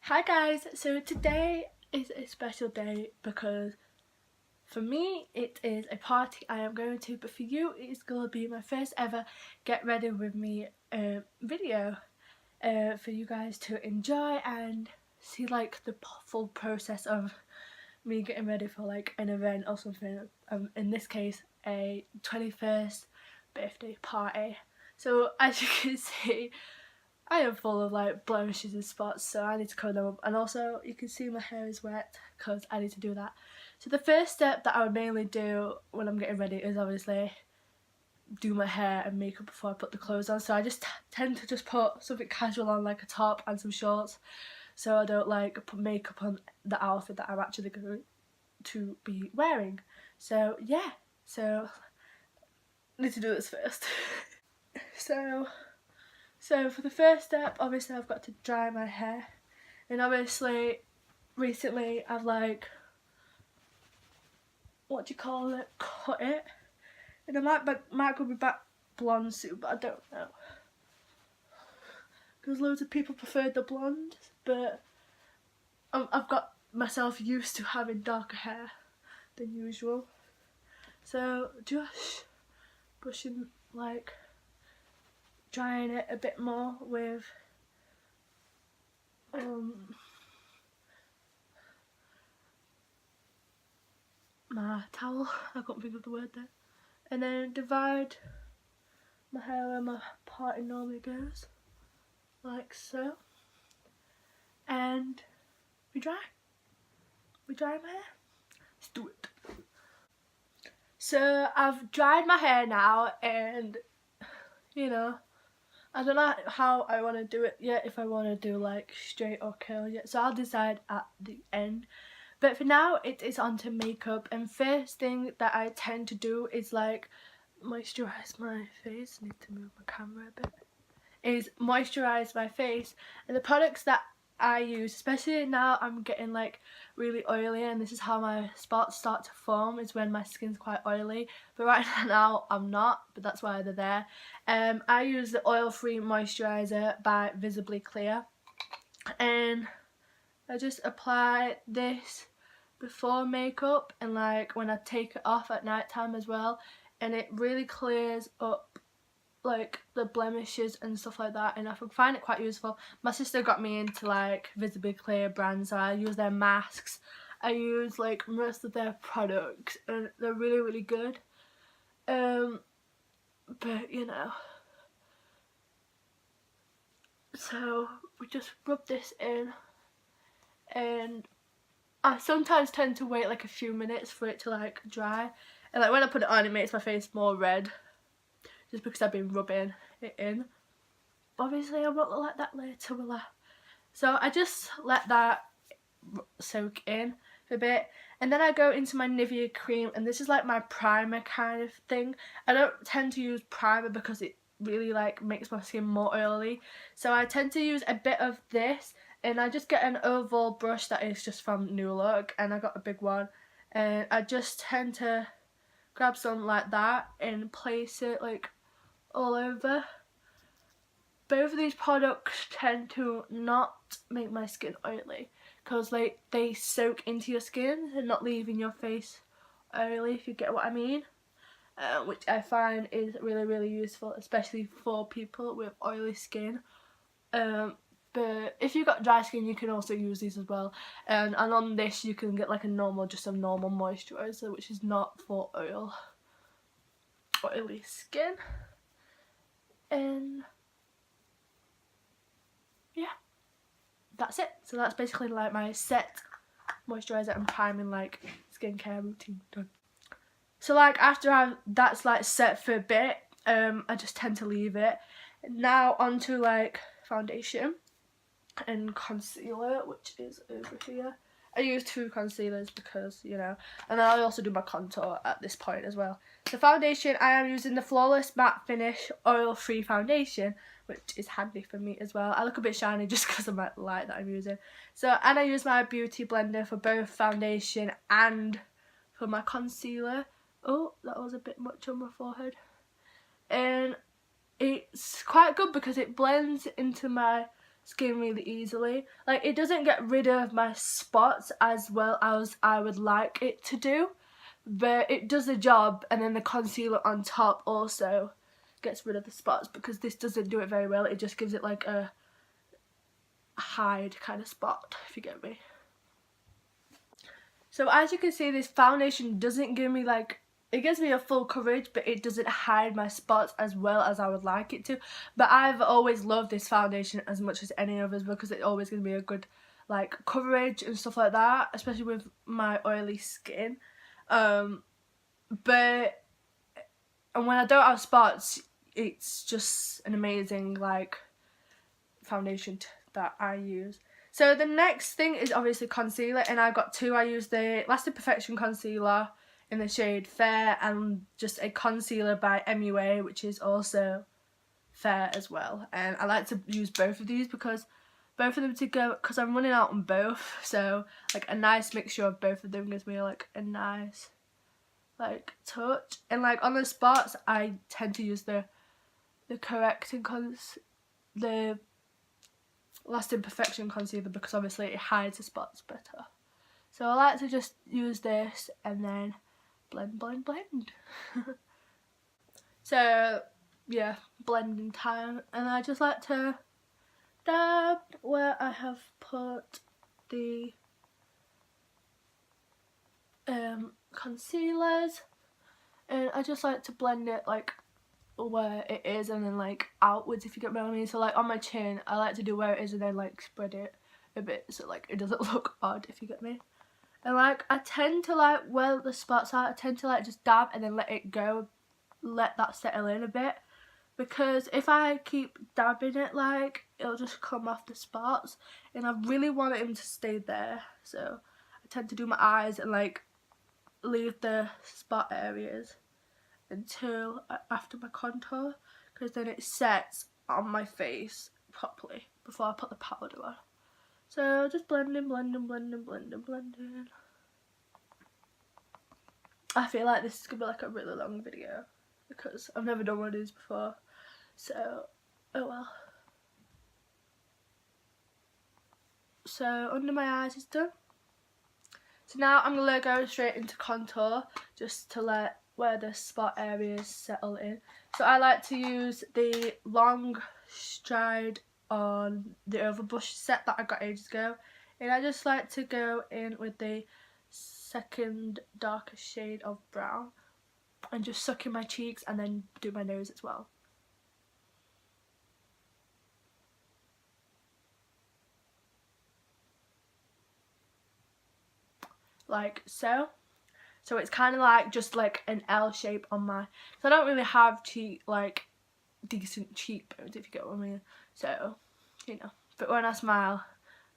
Hi guys, so today is a special day because for me it is a party I am going to, but for you it's going to be my first ever get ready with me video for you guys to enjoy and see like the full process of me getting ready for like an event or something, in this case a 21st birthday party. So as you can see, I am full of like blemishes and spots, so I need to cover them up, and also you can see my hair is wet because I need to do that. So the first step that I would mainly do when I'm getting ready is obviously do my hair and makeup before I put the clothes on. So I just tend to just put something casual on, like a top and some shorts, so I don't like put makeup on the outfit that I'm actually going to be wearing. So yeah, so I need to do this first. So for the first step, obviously I've got to dry my hair, and obviously recently I've like, what do you call it, cut it, and I might go back blonde soon, but I don't know, because loads of people prefer the blonde, but I've got myself used to having darker hair than usual, so just brushing, like drying it a bit more with my towel, I can't think of the word there, and then divide my hair where my party normally goes, like so, and we dry my hair. Let's do it. So I've dried my hair now, and you know, I don't know how I want to do it yet, if I want to do like straight or curl yet, so I'll decide at the end. But for now it is on to makeup, and first thing that I tend to do is like moisturize my face. I need to move my camera a bit. Is moisturize my face, and the products that I use, especially now I'm getting like really oily and this is how my spots start to form, is when my skin's quite oily, but right now I'm not, but that's why they're there. I use the oil-free moisturizer by Visibly Clear, and I just apply this before makeup and like when I take it off at night time as well, and it really clears up like the blemishes and stuff like that, and I find it quite useful. My sister got me into like Visibly Clear brands, so I use their masks, I use like most of their products, and they're really good. But you know, so we just rub this in, and I sometimes tend to wait like a few minutes for it to like dry, and like when I put it on it makes my face more red just because I've been rubbing it in. Obviously I won't look like that later, will I? So I just let that soak in for a bit, and then I go into my Nivea cream, and this is like my primer kind of thing. I don't tend to use primer because it really like makes my skin more oily, so I tend to use a bit of this, and I just get an oval brush that is just from New Look, and I got a big one, and I just tend to grab some like that and place it like all over. Both of these products tend to not make my skin oily because they soak into your skin and not leaving your face oily, if you get what I mean, which I find is really useful, especially for people with oily skin. But if you've got dry skin you can also use these as well, and on this you can get like a normal moisturizer, which is not for oily skin. And yeah, that's it. So that's basically like my set moisturizer and priming like skincare routine done. So like after that's like set for a bit, I just tend to leave it. Now onto like foundation and concealer, which is over here. I use 2 concealers because, you know, and then I also do my contour at this point as well. So foundation, I am using the Flawless Matte Finish Oil-Free Foundation, which is handy for me as well. I look a bit shiny just because of my light that I'm using. So, and I use my beauty blender for both foundation and for my concealer. Oh, that was a bit much on my forehead. And it's quite good because it blends into my skin really easily. Like, it doesn't get rid of my spots as well as I would like it to do, but it does the job. And then the concealer on top also gets rid of the spots, because this doesn't do it very well. It just gives it like a hide kind of spot, if you get me. So as you can see, this foundation doesn't give me like, it gives me a full coverage, but it doesn't hide my spots as well as I would like it to. But I've always loved this foundation as much as any others, because it always gives me a good like coverage and stuff like that, especially with my oily skin. And when I don't have spots, it's just an amazing like foundation that I use. So the next thing is obviously concealer, and I've got two. I use the Lasting Perfection concealer in the shade Fair, and just a concealer by MUA, which is also fair as well. And I like to use both of these because both of them together, because I'm running out on both, so like a nice mixture of both of them gives me like a nice like touch. And like on the spots, I tend to use the Lasting Perfection concealer, because obviously it hides the spots better. So I like to just use this and then blend, blend, blend. So yeah, blending time. And I just like to dab where I have put the concealers, and I just like to blend it like where it is and then like outwards, if you get what I mean. So like on my chin, I like to do where it is and then like spread it a bit so like it doesn't look odd, if you get me. And like I tend to like where the spots are, I tend to like just dab and then let it go, let that settle in a bit, because if I keep dabbing it, like it'll just come off the spots, and I really want him to stay there. So I tend to do my eyes and like leave the spot areas until after my contour, because then it sets on my face properly before I put the powder on. So just blending, blending, blending, blending, blending. I feel like this is gonna be like a really long video because I've never done one of these before, so oh well. So under my eyes is done. So now I'm gonna go straight into contour, just to let where the spot areas settle in. So I like to use the Long Stride on the Overbrush set that I got ages ago, and I just like to go in with the second darker shade of brown and just suck in my cheeks and then do my nose as well. Like so. So it's kind of like just like an L shape on my, so I don't really have decent cheekbones, if you get what I mean. So, you know, but when I smile,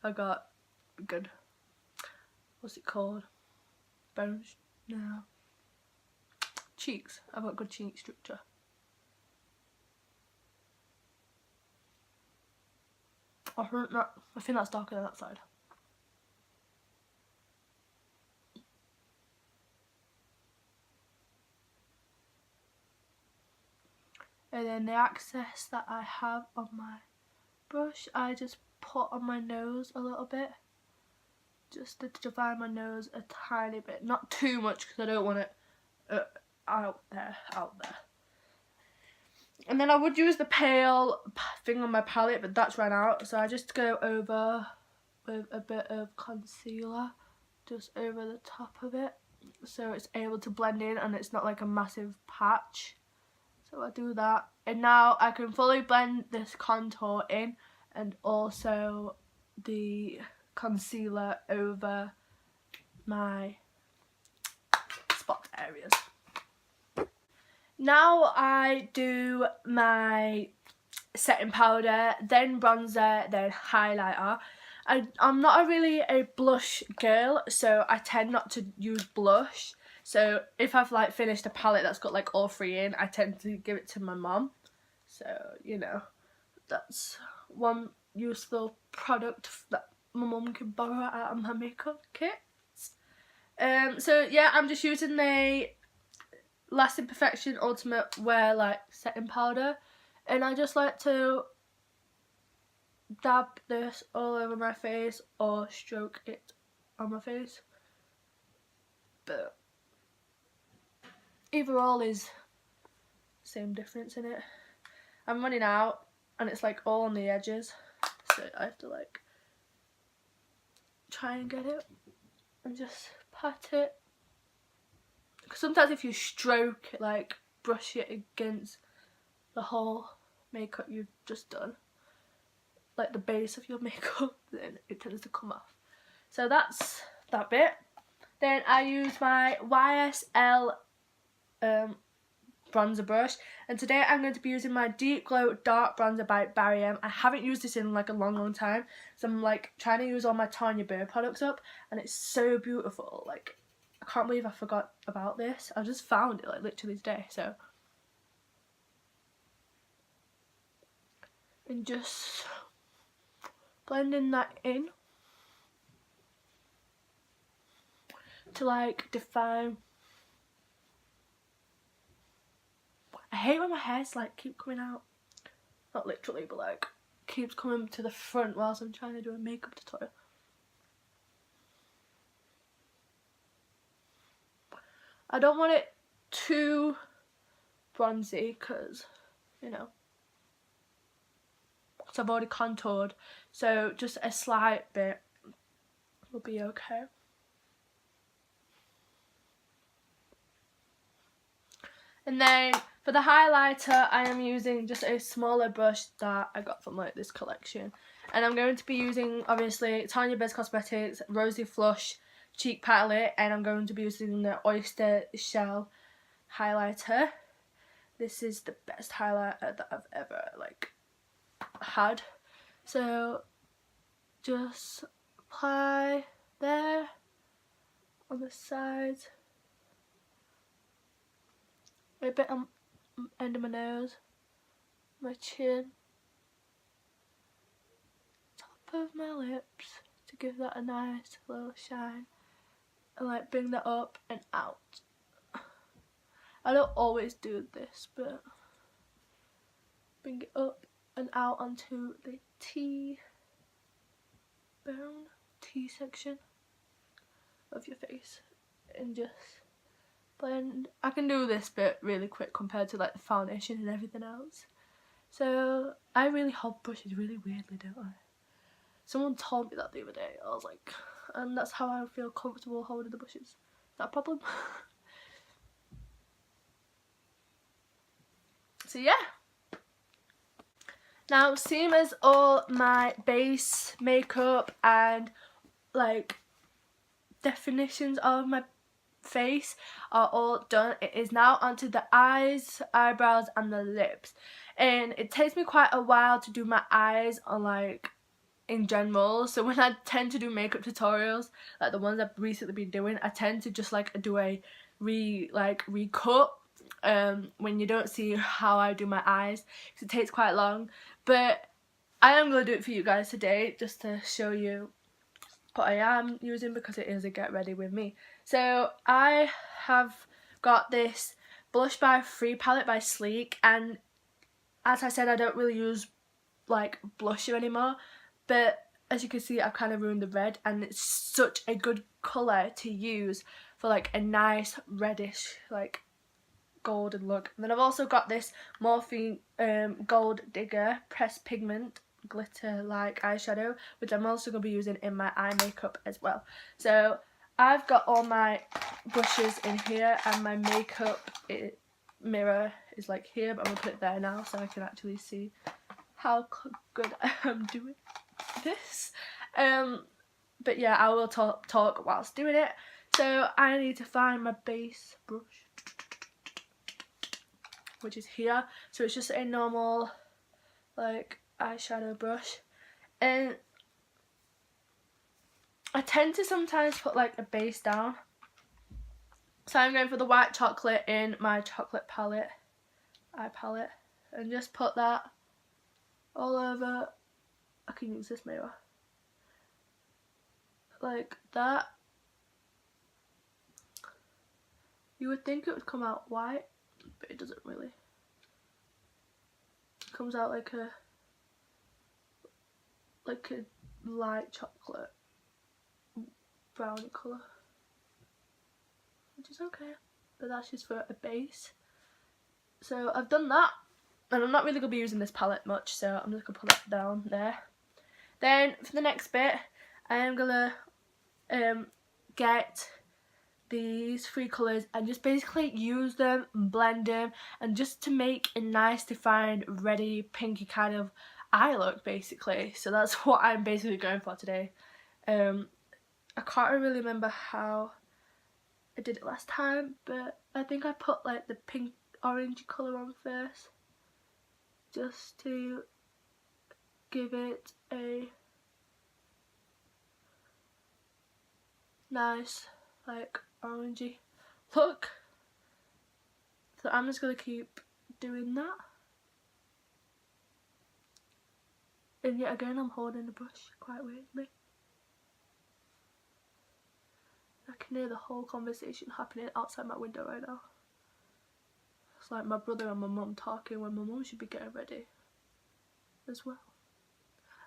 I got good, what's it called? Bones? No. Cheeks. I've got good cheek structure. I think that's darker than that side. And then the excess that I have on my brush, I just put on my nose a little bit, just to define my nose a tiny bit, not too much because I don't want it out there. And then I would use the pale thing on my palette, but that's run out, so I just go over with a bit of concealer just over the top of it, so it's able to blend in and it's not like a massive patch. So I do that, and now I can fully blend this contour in and also the concealer over my spot areas. Now I do my setting powder, then bronzer, then highlighter. I'm not really a blush girl, so I tend not to use blush. So if I've like finished a palette that's got like all three in, I tend to give it to my mum. So, you know, that's one useful product that my mum can borrow out of my makeup kits. So yeah, I'm just using the Lasting Perfection Ultimate Wear like setting powder, and I just like to dab this all over my face or stroke it on my face, but either all is same difference in it. I'm running out and it's like all on the edges, so I have to like try and get it and just pat it, because sometimes if you stroke it, like brush it against the whole makeup you've just done, like the base of your makeup, then it tends to come off. So that's that bit. Then I use my YSL bronzer brush, and today I'm going to be using my Deep Glow Dark Bronzer by Barry M. I haven't used this in like a long time, so I'm like trying to use all my Tanya Burr products up, and it's so beautiful. Like, I can't believe I forgot about this. I just found it like literally today. So, and just blending that in to like define. I hate when my hairs like keep coming out, not literally, but like keeps coming to the front whilst I'm trying to do a makeup tutorial. I don't want it too bronzy because, you know, so I've already contoured, so just a slight bit will be okay. And then for the highlighter, I am using just a smaller brush that I got from like this collection, and I'm going to be using obviously Tanya Burr Cosmetics Rosy Flush Cheek Palette, and I'm going to be using the Oyster Shell highlighter. This is the best highlighter that I've ever like had. So just apply there on the sides, a bit on the end of my nose, my chin, top of my lips to give that a nice little shine, and like bring that up and out. I don't always do this, but bring it up and out onto the T section of your face, and just blend. I can do this bit really quick compared to like the foundation and everything else. So I really hold brushes really weirdly, don't I? Someone told me that the other day. I was like, and that's how I feel comfortable holding the brushes. Is that a problem? So yeah. Now, seeing as all my base makeup and like definitions of my face are all done, it is now onto the eyes, eyebrows and the lips. And it takes me quite a while to do my eyes on like in general, so when I tend to do makeup tutorials like the ones I've recently been doing, I tend to just like do a recut when you don't see how I do my eyes, because it takes quite long. But I am going to do it for you guys today just to show you what I am using, because it is a get ready with me. So I have got this Blush by Free palette by Sleek, and as I said, I don't really use like blusher anymore, but as you can see I've kind of ruined the red, and it's such a good colour to use for like a nice reddish like golden look. And then I've also got this Morphe Gold Digger Pressed Pigment glitter like eyeshadow, which I'm also going to be using in my eye makeup as well. So I've got all my brushes in here, and my makeup mirror is like here, but I'm going to put it there now so I can actually see how good I am doing this. But yeah, I will talk whilst doing it. So I need to find my base brush, which is here. So it's just a normal like eyeshadow brush, and I tend to sometimes put like a base down, so I'm going for the white chocolate in my chocolate palette, eye palette, and just put that all over. I can use this mirror like that. You would think it would come out white, but it doesn't really. It comes out like a like a light chocolate brownie colour, which is okay, but that's just for a base. So I've done that, and I'm not really going to be using this palette much, so I'm just going to put that down there. Then for the next bit, I am going to get these 3 colours and just basically use them and blend them, and just to make a nice defined reddy pinky kind of eye look basically. So that's what I'm basically going for today. I can't really remember how I did it last time, but I think I put like the pink orange colour on first, just to give it a nice like orangey look. So I'm just going to keep doing that. And yet again I'm holding the brush quite weirdly. I can hear the whole conversation happening outside my window right now. It's like my brother and my mum talking when my mum should be getting ready as well.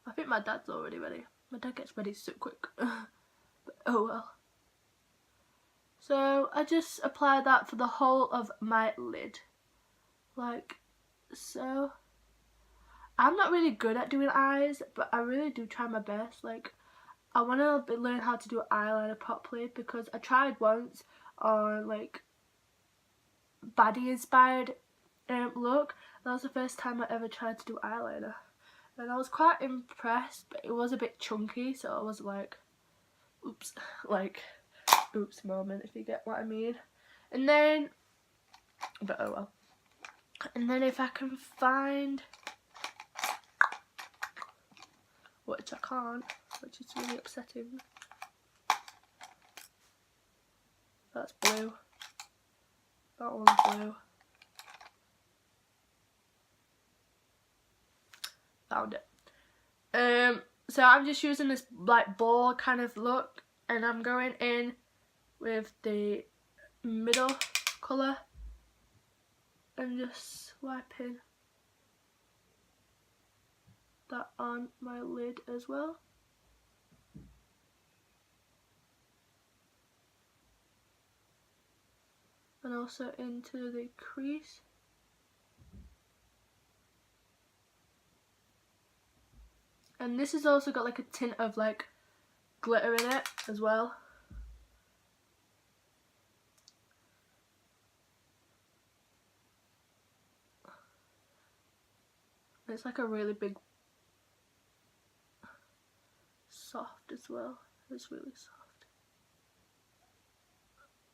I think my dad's already ready. My dad gets ready so quick. But oh well. So I just apply that for the whole of my lid. Like so. I'm not really good at doing eyes, but I really do try my best. Like, I want to learn how to do eyeliner properly, because I tried once on like baddie inspired look. That was the first time I ever tried to do eyeliner, and I was quite impressed, but it was a bit chunky, so I was like, oops, like oops moment, if you get what I mean. And then, but oh well. And then if I can find, which I can't, which is really upsetting. That's blue. That one's blue. Found it. So I'm just using this like ball kind of look, and I'm going in with the middle colour and just swiping that on my lid as well. And also into the crease. And this has also got like a tint of like glitter in it as well. It's like a really big, soft as well. It's really soft.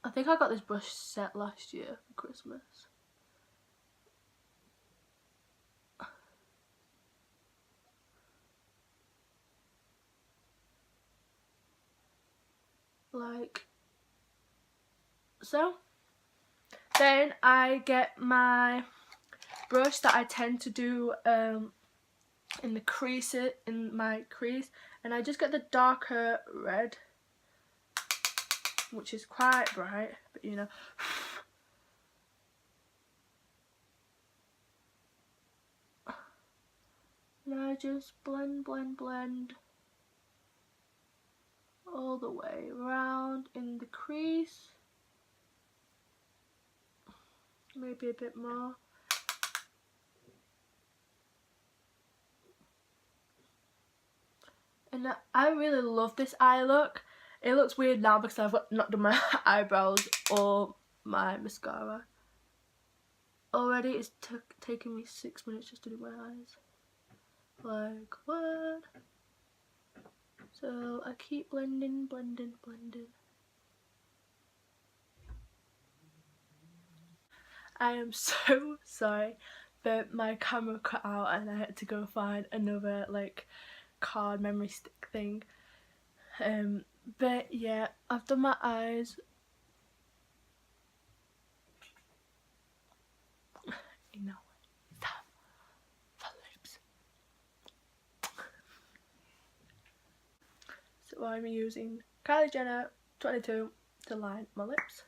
I think I got this brush set last year for Christmas. Like so. Then I get my brush that I tend to do in the crease, in my crease, and I just get the darker red, which is quite bright, but you know. And I just blend all the way around in the crease, maybe a bit more. And I really love this eye look. It looks weird now because I've not done my eyebrows or my mascara. Already it's taken me 6 minutes just to do my eyes. Like, what? So I keep blending. I am so sorry, but my camera cut out and I had to go find another like card memory stick thing. But yeah, I've done my eyes. You know, time for lips. So I'm using Kylie Jenner 22 to line my lips.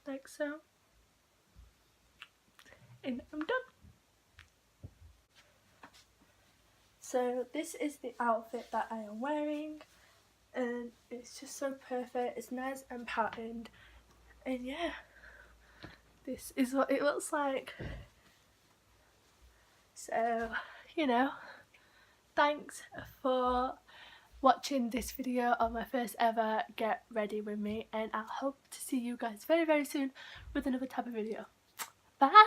like so, and I'm done. So this is the outfit that I am wearing, and it's just so perfect. It's nice and patterned, and yeah, this is what it looks like. So, you know, thanks for watching this video of my first ever get ready with me, and I hope to see you guys very, very soon with another type of video. Bye!